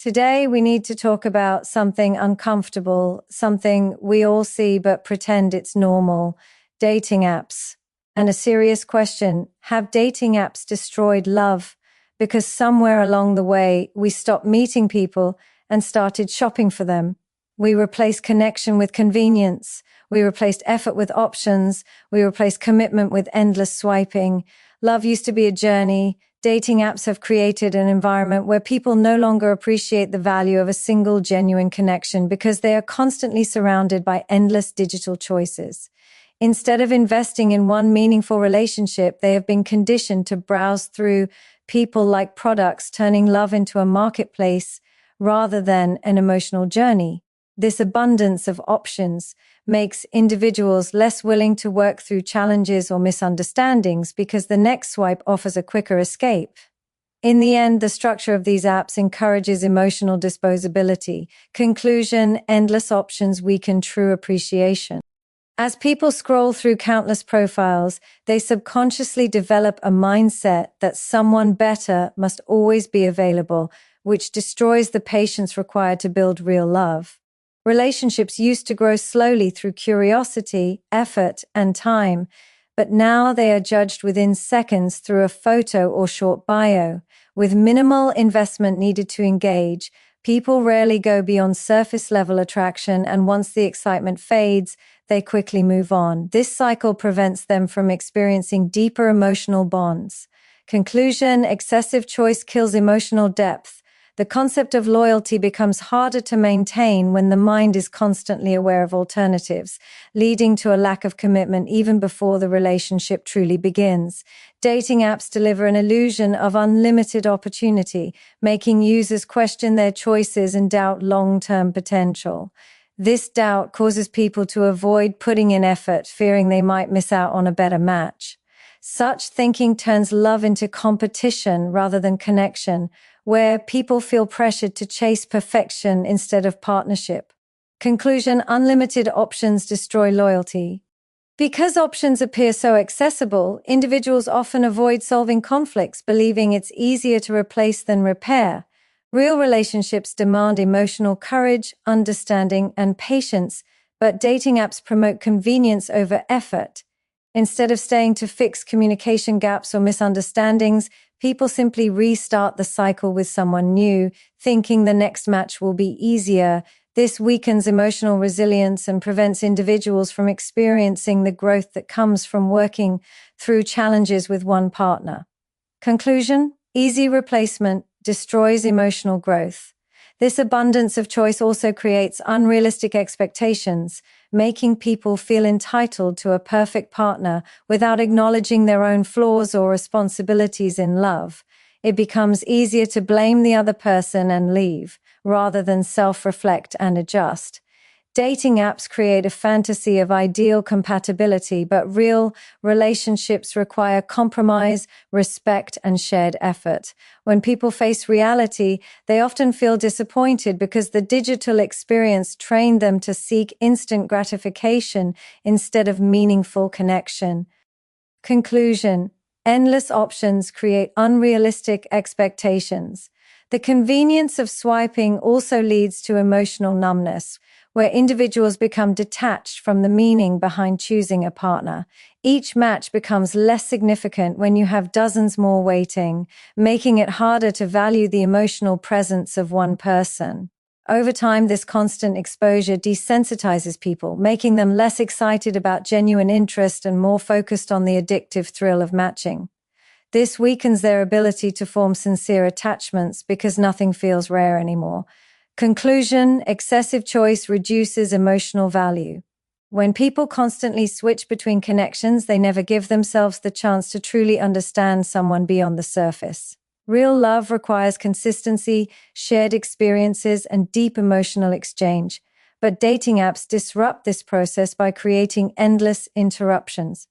Today, we need to talk about something uncomfortable, something we all see but pretend it's normal: dating apps. And a serious question: have dating apps destroyed love? Because somewhere along the way, we stopped meeting people and started shopping for them. We replaced connection with convenience. We replaced effort with options. We replaced commitment with endless swiping. Love used to be a journey. Dating apps have created an environment where people no longer appreciate the value of a single genuine connection because they are constantly surrounded by endless digital choices. Instead of investing in one meaningful relationship, they have been conditioned to browse through people like products, turning love into a marketplace rather than an emotional journey. This abundance of options makes individuals less willing to work through challenges or misunderstandings because the next swipe offers a quicker escape. In the end, the structure of these apps encourages emotional disposability. Conclusion: endless options weaken true appreciation. As people scroll through countless profiles, they subconsciously develop a mindset that someone better must always be available, which destroys the patience required to build real love. Relationships used to grow slowly through curiosity, effort, and time, but now they are judged within seconds through a photo or short bio. With minimal investment needed to engage, people rarely go beyond surface-level attraction, and once the excitement fades, they quickly move on. This cycle prevents them from experiencing deeper emotional bonds. Conclusion: excessive choice kills emotional depth. The concept of loyalty becomes harder to maintain when the mind is constantly aware of alternatives, leading to a lack of commitment even before the relationship truly begins. Dating apps deliver an illusion of unlimited opportunity, making users question their choices and doubt long-term potential. This doubt causes people to avoid putting in effort, fearing they might miss out on a better match. Such thinking turns love into competition rather than connection, where people feel pressured to chase perfection instead of partnership. Conclusion: unlimited options destroy loyalty. Because options appear so accessible, individuals often avoid solving conflicts, believing it's easier to replace than repair. Real relationships demand emotional courage, understanding, and patience, but dating apps promote convenience over effort. Instead of staying to fix communication gaps or misunderstandings, people simply restart the cycle with someone new, thinking the next match will be easier. This weakens emotional resilience and prevents individuals from experiencing the growth that comes from working through challenges with one partner. Conclusion: easy replacement destroys emotional growth. This abundance of choice also creates unrealistic expectations, making people feel entitled to a perfect partner without acknowledging their own flaws or responsibilities in love. It becomes easier to blame the other person and leave, rather than self-reflect and adjust. Dating apps create a fantasy of ideal compatibility, but real relationships require compromise, respect, and shared effort. When people face reality, they often feel disappointed because the digital experience trained them to seek instant gratification instead of meaningful connection. Conclusion: endless options create unrealistic expectations. The convenience of swiping also leads to emotional numbness, where individuals become detached from the meaning behind choosing a partner. Each match becomes less significant when you have dozens more waiting, making it harder to value the emotional presence of one person. Over time, this constant exposure desensitizes people, making them less excited about genuine interest and more focused on the addictive thrill of matching. This weakens their ability to form sincere attachments because nothing feels rare anymore. Conclusion: excessive choice reduces emotional value. When people constantly switch between connections, they never give themselves the chance to truly understand someone beyond the surface. Real love requires consistency, shared experiences, and deep emotional exchange. But dating apps disrupt this process by creating endless interruptions.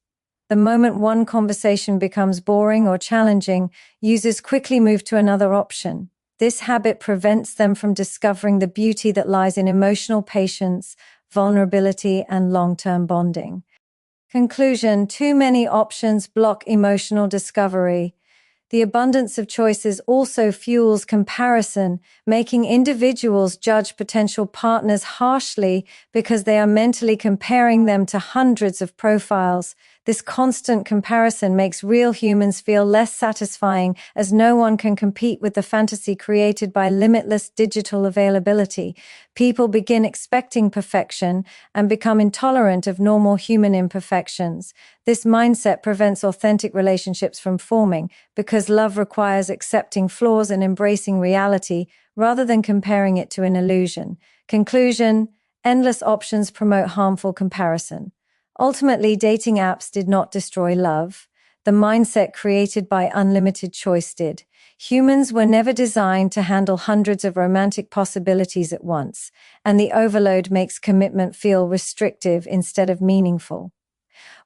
The moment one conversation becomes boring or challenging, users quickly move to another option. This habit prevents them from discovering the beauty that lies in emotional patience, vulnerability, and long-term bonding. Conclusion: too many options block emotional discovery. The abundance of choices also fuels comparison, making individuals judge potential partners harshly because they are mentally comparing them to hundreds of profiles. This constant comparison makes real humans feel less satisfying, as no one can compete with the fantasy created by limitless digital availability. People begin expecting perfection and become intolerant of normal human imperfections. This mindset prevents authentic relationships from forming, because love requires accepting flaws and embracing reality rather than comparing it to an illusion. Conclusion: endless options promote harmful comparison. Ultimately, dating apps did not destroy love. The mindset created by unlimited choice did. Humans were never designed to handle hundreds of romantic possibilities at once, and the overload makes commitment feel restrictive instead of meaningful.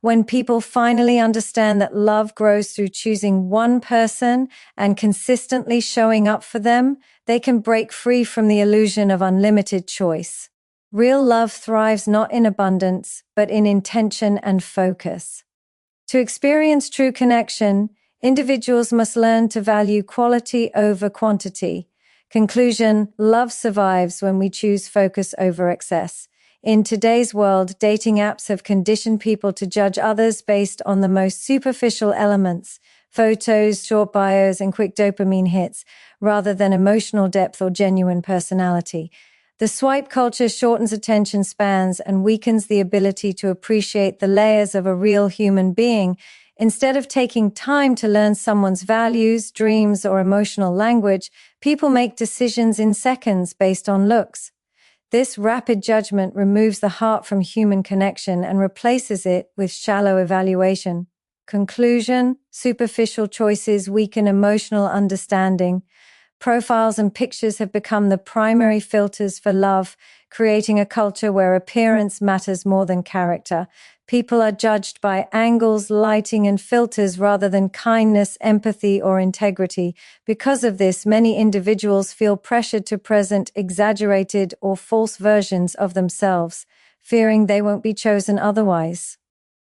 When people finally understand that love grows through choosing one person and consistently showing up for them, they can break free from the illusion of unlimited choice. Real love thrives not in abundance, but in intention and focus. To experience true connection, individuals must learn to value quality over quantity. Conclusion: love survives when we choose focus over excess. In today's world, dating apps have conditioned people to judge others based on the most superficial elements: photos, short bios, and quick dopamine hits, rather than emotional depth or genuine personality. The swipe culture shortens attention spans and weakens the ability to appreciate the layers of a real human being. Instead of taking time to learn someone's values, dreams, or emotional language, people make decisions in seconds based on looks. This rapid judgment removes the heart from human connection and replaces it with shallow evaluation. Conclusion: superficial choices weaken emotional understanding. Profiles and pictures have become the primary filters for love, creating a culture where appearance matters more than character. People are judged by angles, lighting, and filters rather than kindness, empathy, or integrity. Because of this, many individuals feel pressured to present exaggerated or false versions of themselves, fearing they won't be chosen otherwise.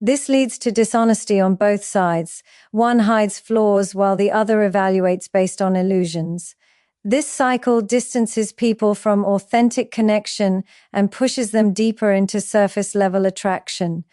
This leads to dishonesty on both sides. One hides flaws while the other evaluates based on illusions. This cycle distances people from authentic connection and pushes them deeper into surface-level attraction.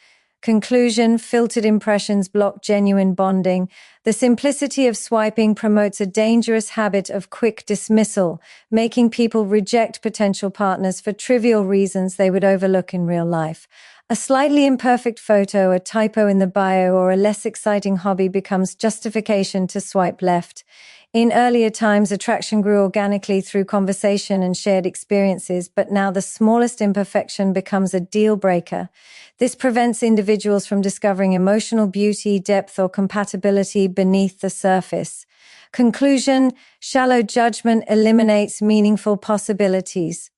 Conclusion: filtered impressions block genuine bonding. The simplicity of swiping promotes a dangerous habit of quick dismissal, making people reject potential partners for trivial reasons they would overlook in real life. A slightly imperfect photo, a typo in the bio, or a less exciting hobby becomes justification to swipe left. In earlier times, attraction grew organically through conversation and shared experiences, but now the smallest imperfection becomes a deal breaker. This prevents individuals from discovering emotional beauty, depth, or compatibility beneath the surface. Conclusion: shallow judgment eliminates meaningful possibilities.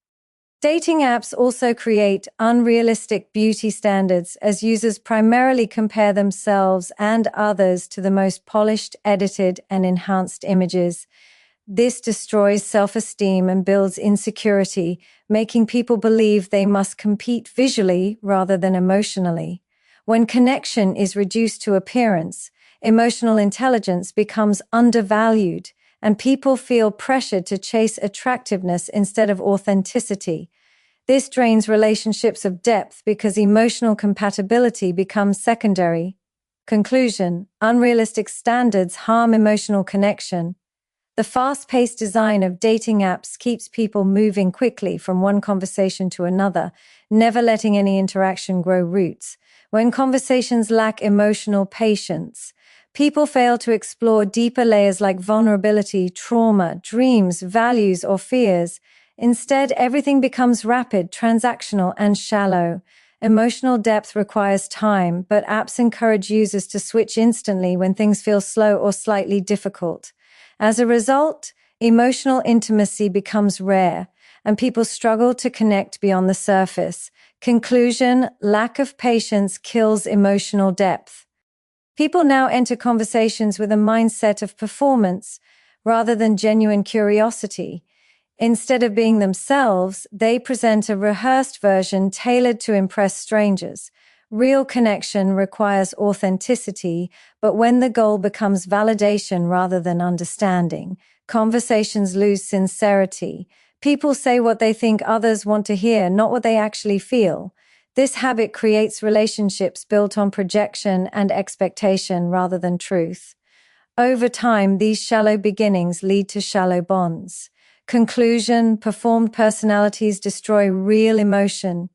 Dating apps also create unrealistic beauty standards, as users primarily compare themselves and others to the most polished, edited, and enhanced images. This destroys self-esteem and builds insecurity, making people believe they must compete visually rather than emotionally. When connection is reduced to appearance, emotional intelligence becomes undervalued, and people feel pressured to chase attractiveness instead of authenticity. This drains relationships of depth because emotional compatibility becomes secondary. Conclusion: unrealistic standards harm emotional connection. The fast-paced design of dating apps keeps people moving quickly from one conversation to another, never letting any interaction grow roots. When conversations lack emotional patience, people fail to explore deeper layers like vulnerability, trauma, dreams, values, or fears. Instead, everything becomes rapid, transactional, and shallow. Emotional depth requires time, but apps encourage users to switch instantly when things feel slow or slightly difficult. As a result, emotional intimacy becomes rare, and people struggle to connect beyond the surface. Conclusion: lack of patience kills emotional depth. People now enter conversations with a mindset of performance rather than genuine curiosity. Instead of being themselves, they present a rehearsed version tailored to impress strangers. Real connection requires authenticity, but when the goal becomes validation rather than understanding, conversations lose sincerity. People say what they think others want to hear, not what they actually feel. This habit creates relationships built on projection and expectation rather than truth. Over time, these shallow beginnings lead to shallow bonds. Conclusion: performed personalities destroy real emotion.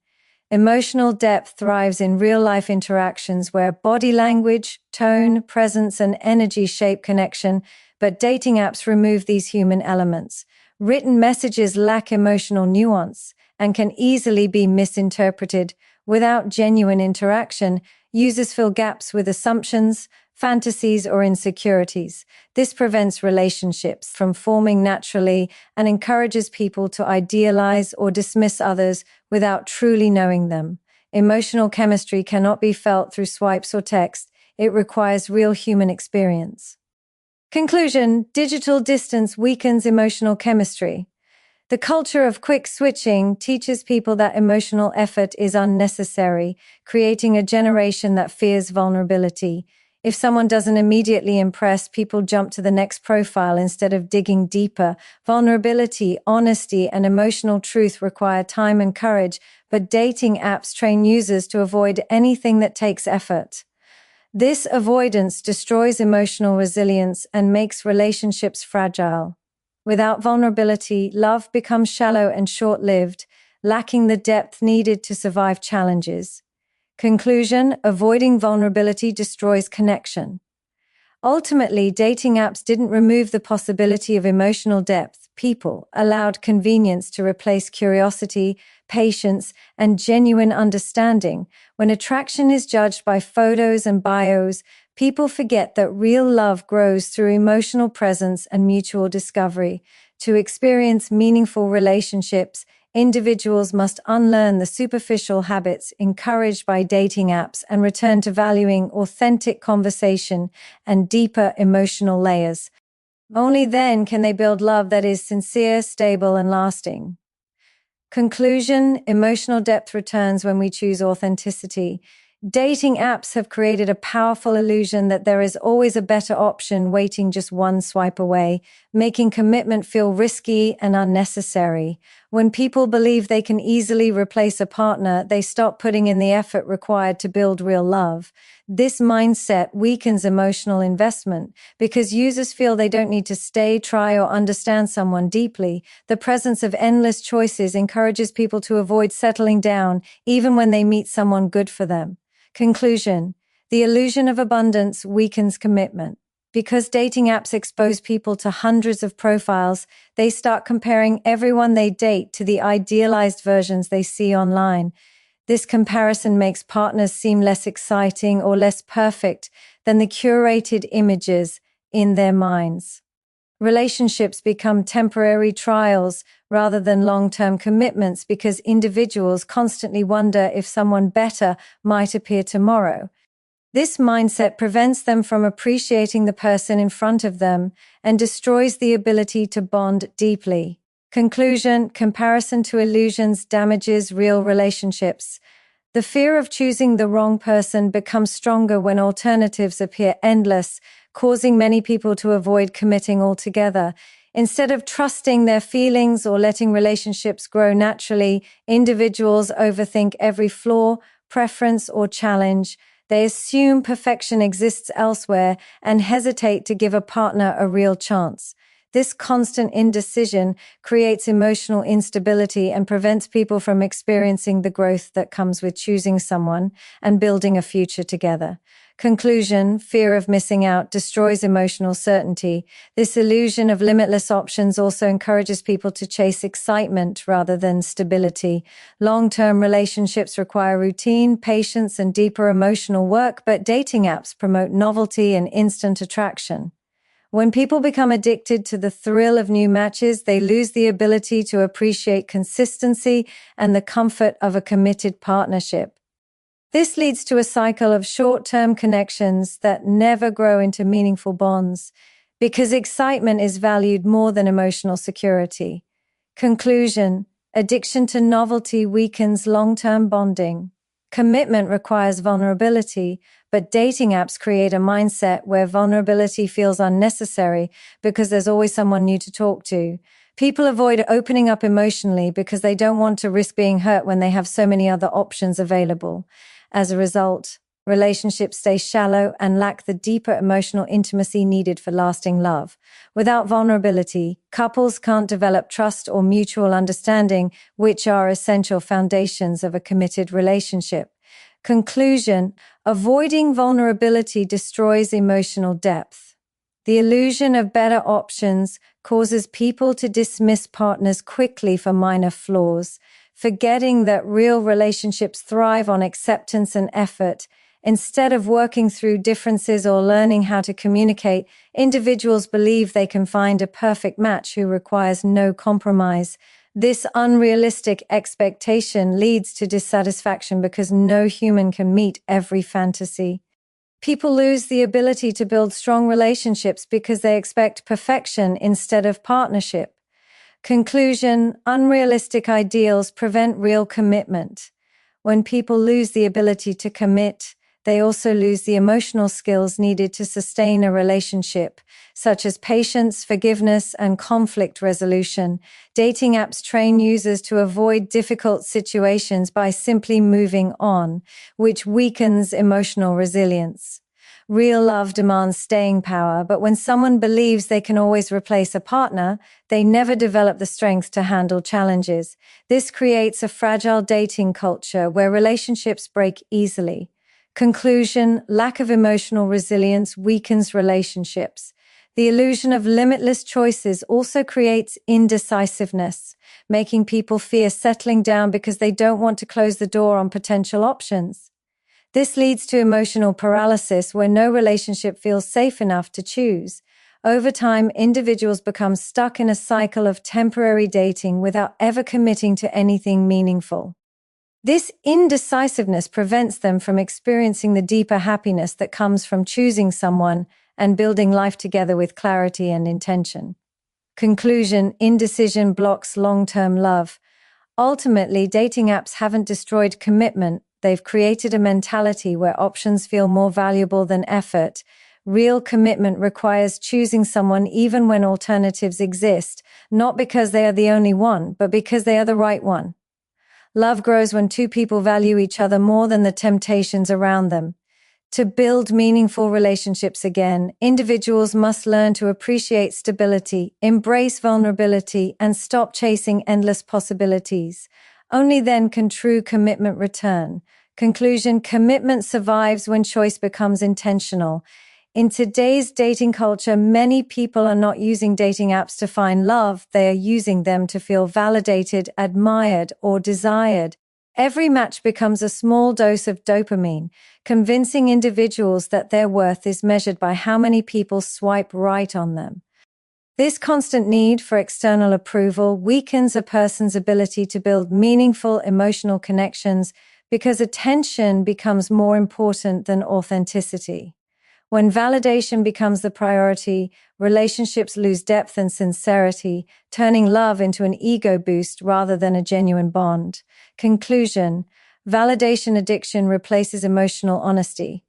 Emotional depth thrives in real-life interactions where body language, tone, presence, and energy shape connection, but dating apps remove these human elements. Written messages lack emotional nuance and can easily be misinterpreted. Without genuine interaction, users fill gaps with assumptions, fantasies, or insecurities. This prevents relationships from forming naturally and encourages people to idealize or dismiss others without truly knowing them. Emotional chemistry cannot be felt through swipes or text. It requires real human experience. Conclusion: digital distance weakens emotional chemistry. The culture of quick switching teaches people that emotional effort is unnecessary, creating a generation that fears vulnerability. If someone doesn't immediately impress, people jump to the next profile instead of digging deeper. Vulnerability, honesty, and emotional truth require time and courage, but dating apps train users to avoid anything that takes effort. This avoidance destroys emotional resilience and makes relationships fragile. Without vulnerability, love becomes shallow and short-lived, lacking the depth needed to survive challenges. Conclusion: avoiding vulnerability destroys connection. Ultimately, dating apps didn't remove the possibility of emotional depth. People allowed convenience to replace curiosity, patience, and genuine understanding. When attraction is judged by photos and bios, people forget that real love grows through emotional presence and mutual discovery. To experience meaningful relationships, individuals must unlearn the superficial habits encouraged by dating apps and return to valuing authentic conversation and deeper emotional layers. Only then can they build love that is sincere, stable, and lasting. Conclusion: emotional depth returns when we choose authenticity. Dating apps have created a powerful illusion that there is always a better option waiting just one swipe away, making commitment feel risky and unnecessary. When people believe they can easily replace a partner, they stop putting in the effort required to build real love. This mindset weakens emotional investment because users feel they don't need to stay, try, or understand someone deeply. The presence of endless choices encourages people to avoid settling down even when they meet someone good for them. Conclusion: the illusion of abundance weakens commitment. Because dating apps expose people to hundreds of profiles, they start comparing everyone they date to the idealized versions they see online. This comparison makes partners seem less exciting or less perfect than the curated images in their minds. Relationships become temporary trials rather than long-term commitments because individuals constantly wonder if someone better might appear tomorrow. This mindset prevents them from appreciating the person in front of them and destroys the ability to bond deeply. Conclusion: comparison to illusions damages real relationships. The fear of choosing the wrong person becomes stronger when alternatives appear endless, causing many people to avoid committing altogether. Instead of trusting their feelings or letting relationships grow naturally, individuals overthink every flaw, preference, or challenge. They assume perfection exists elsewhere and hesitate to give a partner a real chance. This constant indecision creates emotional instability and prevents people from experiencing the growth that comes with choosing someone and building a future together. Conclusion: fear of missing out destroys emotional certainty. This illusion of limitless options also encourages people to chase excitement rather than stability. Long-term relationships require routine, patience, and deeper emotional work, but dating apps promote novelty and instant attraction. When people become addicted to the thrill of new matches, they lose the ability to appreciate consistency and the comfort of a committed partnership. This leads to a cycle of short-term connections that never grow into meaningful bonds because excitement is valued more than emotional security. Conclusion: addiction to novelty weakens long-term bonding. Commitment requires vulnerability, but dating apps create a mindset where vulnerability feels unnecessary because there's always someone new to talk to. People avoid opening up emotionally because they don't want to risk being hurt when they have so many other options available. As a result, relationships stay shallow and lack the deeper emotional intimacy needed for lasting love. Without vulnerability, couples can't develop trust or mutual understanding, which are essential foundations of a committed relationship. Conclusion: avoiding vulnerability destroys emotional depth. The illusion of better options causes people to dismiss partners quickly for minor flaws, forgetting that real relationships thrive on acceptance and effort. Instead of working through differences or learning how to communicate, individuals believe they can find a perfect match who requires no compromise. This unrealistic expectation leads to dissatisfaction because no human can meet every fantasy. People lose the ability to build strong relationships because they expect perfection instead of partnership. Conclusion: unrealistic ideals prevent real commitment. When people lose the ability to commit, they also lose the emotional skills needed to sustain a relationship, such as patience, forgiveness, and conflict resolution. Dating apps train users to avoid difficult situations by simply moving on, which weakens emotional resilience. Real love demands staying power, but when someone believes they can always replace a partner, they never develop the strength to handle challenges. This creates a fragile dating culture where relationships break easily. Conclusion: lack of emotional resilience weakens relationships. The illusion of limitless choices also creates indecisiveness, making people fear settling down because they don't want to close the door on potential options. This leads to emotional paralysis where no relationship feels safe enough to choose. Over time, individuals become stuck in a cycle of temporary dating without ever committing to anything meaningful. This indecisiveness prevents them from experiencing the deeper happiness that comes from choosing someone and building life together with clarity and intention. Conclusion: indecision blocks long-term love. Ultimately, dating apps haven't destroyed commitment. They've created a mentality where options feel more valuable than effort. Real commitment requires choosing someone even when alternatives exist, not because they are the only one, but because they are the right one. Love grows when two people value each other more than the temptations around them. To build meaningful relationships again, individuals must learn to appreciate stability, embrace vulnerability, and stop chasing endless possibilities. Only then can true commitment return. Conclusion: commitment survives when choice becomes intentional. In today's dating culture, many people are not using dating apps to find love. They are using them to feel validated, admired, or desired. Every match becomes a small dose of dopamine, convincing individuals that their worth is measured by how many people swipe right on them. This constant need for external approval weakens a person's ability to build meaningful emotional connections because attention becomes more important than authenticity. When validation becomes the priority, relationships lose depth and sincerity, turning love into an ego boost rather than a genuine bond. Conclusion: validation addiction replaces emotional honesty.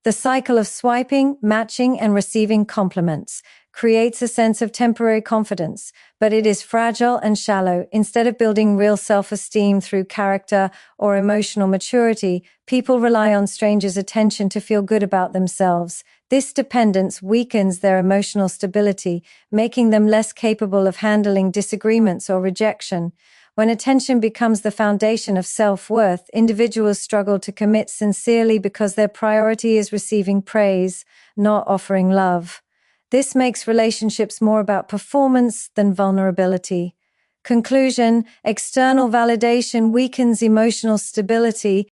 The cycle of swiping, matching, and receiving compliments creates a sense of temporary confidence, but it is fragile and shallow. Instead of building real self-esteem through character or emotional maturity, people rely on strangers' attention to feel good about themselves. This dependence weakens their emotional stability, making them less capable of handling disagreements or rejection. When attention becomes the foundation of self-worth, individuals struggle to commit sincerely because their priority is receiving praise, not offering love. This makes relationships more about performance than vulnerability. Conclusion: external validation weakens emotional stability.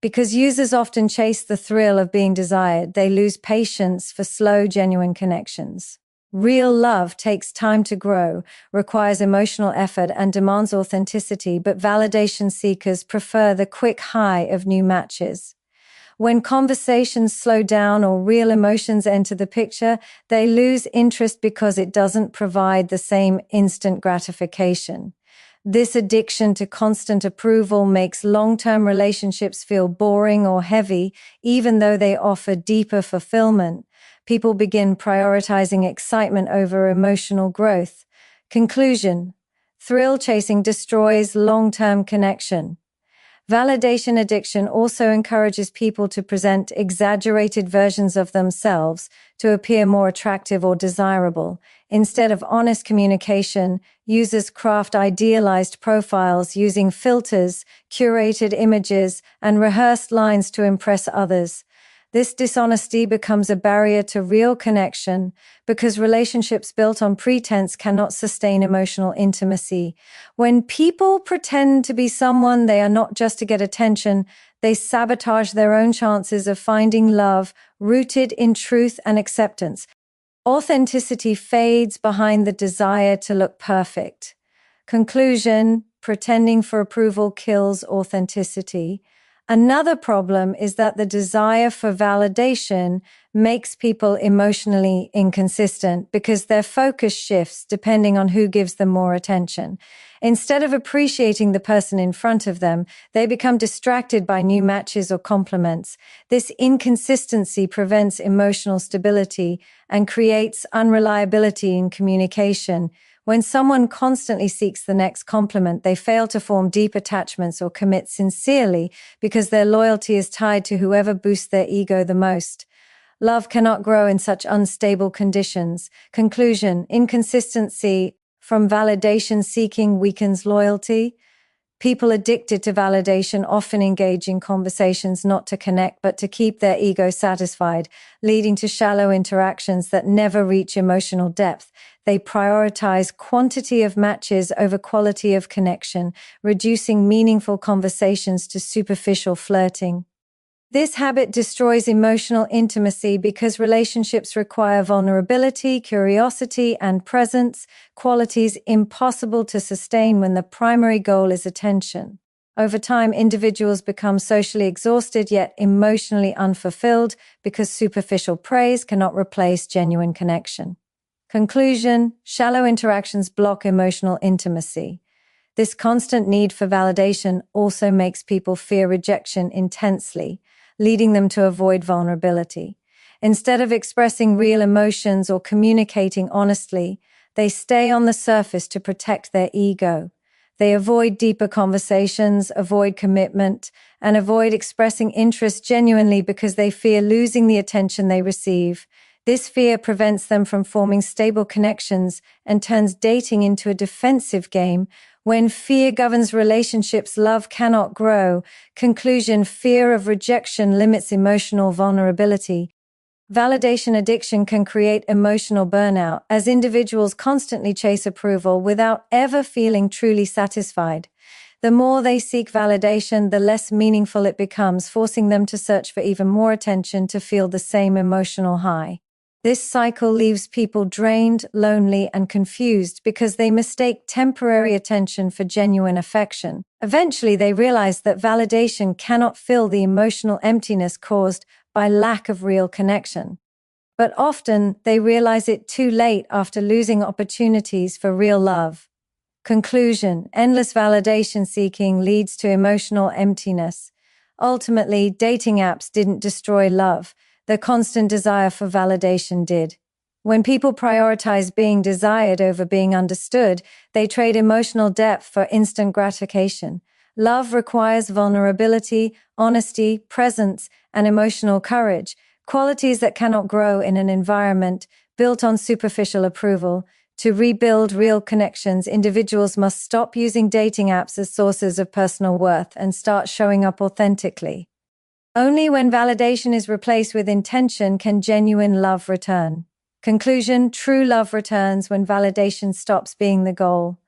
Because users often chase the thrill of being desired, they lose patience for slow, genuine connections. Real love takes time to grow, requires emotional effort, and demands authenticity, but validation seekers prefer the quick high of new matches. When conversations slow down or real emotions enter the picture, they lose interest because it doesn't provide the same instant gratification. This addiction to constant approval makes long-term relationships feel boring or heavy, even though they offer deeper fulfillment. People begin prioritizing excitement over emotional growth. Conclusion: thrill chasing destroys long-term connection. Validation addiction also encourages people to present exaggerated versions of themselves to appear more attractive or desirable. Instead of honest communication, users craft idealized profiles using filters, curated images, and rehearsed lines to impress others. This dishonesty becomes a barrier to real connection because relationships built on pretense cannot sustain emotional intimacy. When people pretend to be someone they are not just to get attention, they sabotage their own chances of finding love rooted in truth and acceptance. Authenticity fades behind the desire to look perfect. Conclusion: pretending for approval kills authenticity. Another problem is that the desire for validation makes people emotionally inconsistent because their focus shifts depending on who gives them more attention. Instead of appreciating the person in front of them, they become distracted by new matches or compliments. This inconsistency prevents emotional stability and creates unreliability in communication. When someone constantly seeks the next compliment, they fail to form deep attachments or commit sincerely because their loyalty is tied to whoever boosts their ego the most. Love cannot grow in such unstable conditions. Conclusion: inconsistency from validation seeking weakens loyalty. People addicted to validation often engage in conversations not to connect but to keep their ego satisfied, leading to shallow interactions that never reach emotional depth. They prioritize quantity of matches over quality of connection, reducing meaningful conversations to superficial flirting. This habit destroys emotional intimacy because relationships require vulnerability, curiosity, and presence, qualities impossible to sustain when the primary goal is attention. Over time, individuals become socially exhausted yet emotionally unfulfilled because superficial praise cannot replace genuine connection. Conclusion: shallow interactions block emotional intimacy. This constant need for validation also makes people fear rejection intensely, leading them to avoid vulnerability. Instead of expressing real emotions or communicating honestly, they stay on the surface to protect their ego. They avoid deeper conversations, avoid commitment, and avoid expressing interest genuinely because they fear losing the attention they receive. This fear prevents them from forming stable connections and turns dating into a defensive game. When fear governs relationships, love cannot grow. Conclusion: fear of rejection limits emotional vulnerability. Validation addiction can create emotional burnout as individuals constantly chase approval without ever feeling truly satisfied. The more they seek validation, the less meaningful it becomes, forcing them to search for even more attention to feel the same emotional high. This cycle leaves people drained, lonely, and confused because they mistake temporary attention for genuine affection. Eventually, they realize that validation cannot fill the emotional emptiness caused by lack of real connection. But often, they realize it too late after losing opportunities for real love. Conclusion: endless validation seeking leads to emotional emptiness. Ultimately, dating apps didn't destroy love. The constant desire for validation did. When people prioritize being desired over being understood, they trade emotional depth for instant gratification. Love requires vulnerability, honesty, presence, and emotional courage, qualities that cannot grow in an environment built on superficial approval. To rebuild real connections, individuals must stop using dating apps as sources of personal worth and start showing up authentically. Only when validation is replaced with intention can genuine love return. Conclusion: true love returns when validation stops being the goal.